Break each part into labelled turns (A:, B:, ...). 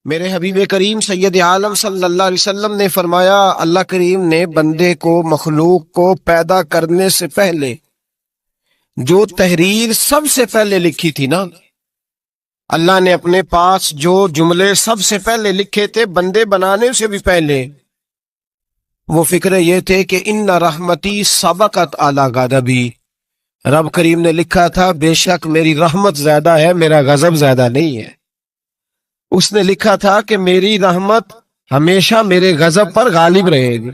A: میرے حبیب کریم سید عالم صلی اللہ علیہ وسلم نے فرمایا، اللہ کریم نے بندے کو، مخلوق کو پیدا کرنے سے پہلے جو تحریر سب سے پہلے لکھی تھی نا، اللہ نے اپنے پاس جو جملے سب سے پہلے لکھے تھے بندے بنانے سے بھی پہلے، وہ فکر یہ تھے کہ ان رحمتی سبقت اعلی غضبی، رب کریم نے لکھا تھا بے شک میری رحمت زیادہ ہے، میرا غضب زیادہ نہیں ہے۔ اس نے لکھا تھا کہ میری رحمت ہمیشہ میرے غضب پر غالب رہے گی،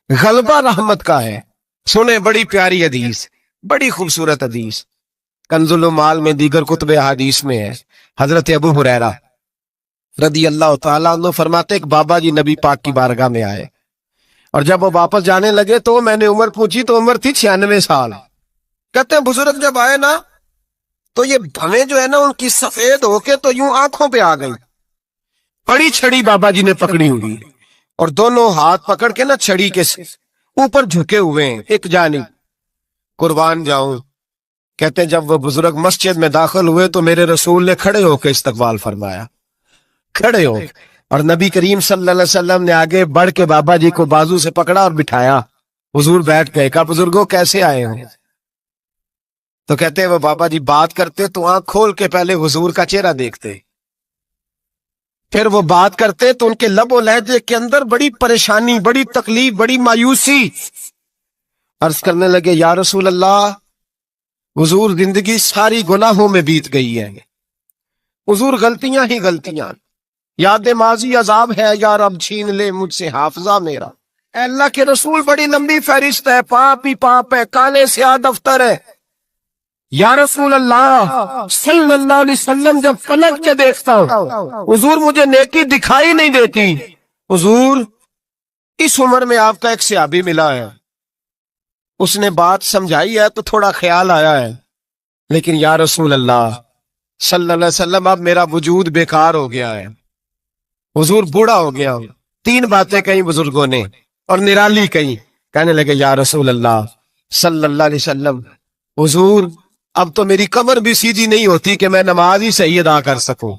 A: غلبہ رحمت کا ہے۔ سنیں، بڑی پیاری حدیث، بڑی خوبصورت حدیث، کنز المال میں دیگر کتب احادیث میں ہے۔ حضرت ابو ہریرہ رضی اللہ تعالیٰ عنہ فرماتے کہ بابا جی نبی پاک کی بارگاہ میں آئے، اور جب وہ واپس جانے لگے تو میں نے عمر پوچھی تو عمر تھی 96 سال۔ کہتے ہیں بزرگ جب آئے نا تو یہ بھویں جو ہے نا ان کی سفید ہو کے تو یوں آنکھوں پہ آ گئی، بڑی چھڑی بابا جی نے پکڑی ہوئی، اور دونوں ہاتھ پکڑ کے نا چھڑی کے اوپر جھکے ہوئے ہیں ایک جانب، قربان جاؤں۔ کہتے ہیں جب وہ بزرگ مسجد میں داخل ہوئے تو میرے رسول نے کھڑے ہو کے استقبال فرمایا، کھڑے ہو، اور نبی کریم صلی اللہ علیہ وسلم نے آگے بڑھ کے بابا جی کو بازو سے پکڑا اور بٹھایا۔ حضور بیٹھ گئے، کہا بزرگوں کیسے آئے ہوں؟ تو کہتے ہیں وہ بابا جی بات کرتے تو آنکھ کھول کے پہلے حضور کا چہرہ دیکھتے، پھر وہ بات کرتے تو ان کے لب و لہجے کے اندر بڑی پریشانی، بڑی تکلیف، بڑی مایوسی۔ عرض کرنے لگے یا رسول اللہ، حضور زندگی ساری گناہوں میں بیت گئی ہے، حضور غلطیاں ہی غلطیاں، یاد ماضی عذاب ہے، یا رب چھین لے مجھ سے حافظہ میرا۔ اے اللہ کے رسول بڑی لمبی فہرست ہے، پاپ ہی پاپ ہے، کالے سیاہ دفتر ہے۔ یا رسول اللہ صلی اللہ علیہ وسلم جب پلٹ کے دیکھتا ہوں حضور مجھے نیکی دکھائی نہیں دیتی۔ حضور اس عمر میں آپ کا ایک صحابی ملا ہے، اس نے بات سمجھائی ہے تو تھوڑا خیال آیا ہے، لیکن یا رسول اللہ صلی اللہ علیہ وسلم اب میرا وجود بیکار ہو گیا ہے، حضور بوڑھا ہو گیا ہوں۔ تین باتیں کہیں بزرگوں نے اور نرالی کہیں، کہنے لگے یا رسول اللہ صلی اللہ علیہ وسلم، حضور اب تو میری کمر بھی سیدھی نہیں ہوتی کہ میں نماز ہی صحیح ادا کر سکوں،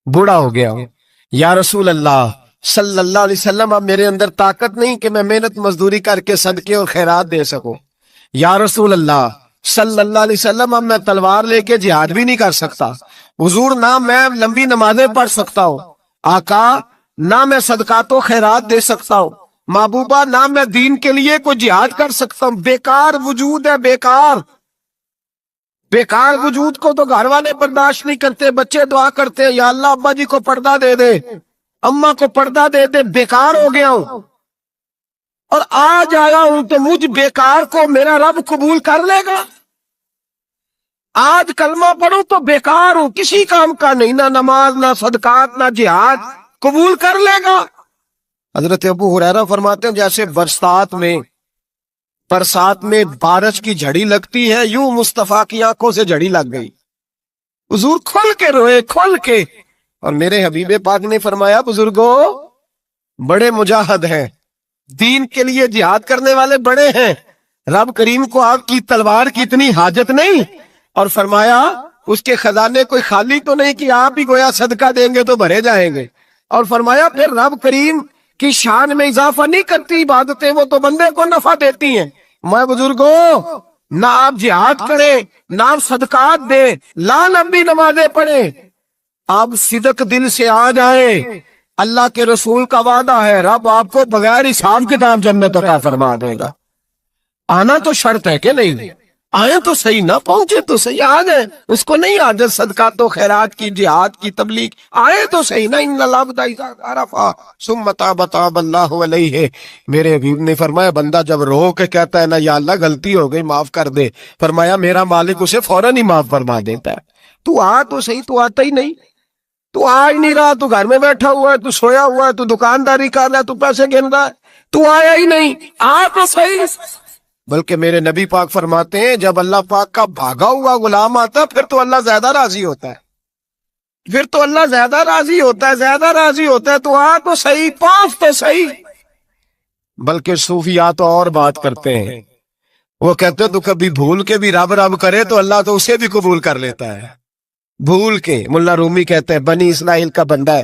A: بوڑھا ہو گیا ہوں۔ یا رسول اللہ صلی اللہ علیہ وسلم اب میرے اندر طاقت نہیں کہ میں محنت مزدوری کر کے صدقے اور خیرات دے سکوں۔ یا رسول اللہ صلی اللہ علیہ وسلم اب میں تلوار لے کے جہاد بھی نہیں کر سکتا، حضور نہ میں لمبی نمازیں پڑھ سکتا ہوں، آقا نہ میں صدقات و خیرات دے سکتا ہوں، محبوبہ نہ میں دین کے لیے کوئی جہاد کر سکتا ہوں، بیکار وجود ہے، بیکار بیکار وجود کو تو گھر والے برداشت نہیں کرتے، بچے دعا کرتے ہیں یا اللہ ابا جی کو پردہ دے دے، اماں کو پردہ دے دے، بیکار ہو گیا ہوں، اور آج آیا ہوں تو مجھ بیکار کو میرا رب قبول کر لے گا؟ آج کلمہ پڑھوں تو بیکار ہوں، کسی کام کا نہیں، نہ نماز نہ صدقات نہ جہاد، قبول کر لے گا؟ حضرت ابو ہریرہ فرماتے ہیں جیسے برسات میں بارش کی جھڑی لگتی ہے، یوں مصطفیٰ کی آنکھوں سے جھڑی لگ گئی، حضور کھل کے روئے، کھل کے۔ اور میرے حبیب پاک نے فرمایا بزرگوں بڑے مجاہد ہیں، دین کے لیے جہاد کرنے والے بڑے ہیں، رب کریم کو آپ کی تلوار کی اتنی حاجت نہیں، اور فرمایا اس کے خزانے کوئی خالی تو نہیں کہ آپ ہی گویا صدقہ دیں گے تو بھرے جائیں گے، اور فرمایا پھر رب کریم کی شان میں اضافہ نہیں کرتی عبادتیں، وہ تو بندے کو نفع دیتی ہیں۔ میں بزرگوں نہ آپ جہاد کریں نہ آپ صدقات دیں، لا لمبی نمازیں پڑھیں، آپ صدق دل سے آ جائیں، اللہ کے رسول کا وعدہ ہے رب آپ کو بغیر حساب کتاب جنت عطا فرما دے گا۔ آنا تو شرط ہے کہ نہیں؟ آئے تو صحیح، نہ پہنچے تو صحیح، آ جائیں، اس کو نہیں عادت صدقات و خیرات کی، جہاد کی، تبلیغ، آئے تو صحیح نا۔ ان اللہ بدا اذا عرفا ثم تاب تاب اللہ علیہ، میرے حبیب نے فرمایا بندہ جب رو کے کہتا ہے نا یا اللہ غلطی ہو گئی معاف کر دے، فرمایا میرا مالک اسے فوراً ہی معاف فرما دیتا ہے۔ تو آ تو صحیح، تو آتا ہی نہیں، تو آ ہی نہیں رہا، تو گھر میں بیٹھا ہوا ہے، تو سویا ہوا ہے، تو دکانداری کر رہا ہے، تو پیسے گن رہا ہے، تو آیا ہی نہیں، آ تو صحیح۔ بلکہ میرے نبی پاک فرماتے ہیں جب اللہ پاک کا بھاگا ہوا غلام آتا ہے پھر تو اللہ زیادہ راضی ہوتا ہے، پھر تو اللہ زیادہ راضی ہوتا ہے، زیادہ راضی ہوتا ہے، تو آ تو صحیح، پاس تو صحیح۔ بلکہ صوفیاء تو اور بات کرتے ہیں، وہ کہتے ہیں تو کبھی بھول کے بھی رب رب کرے تو اللہ تو اسے بھی قبول کر لیتا ہے، بھول کے۔ ملا رومی کہتے ہیں بنی اسرائیل کا بندہ ہے،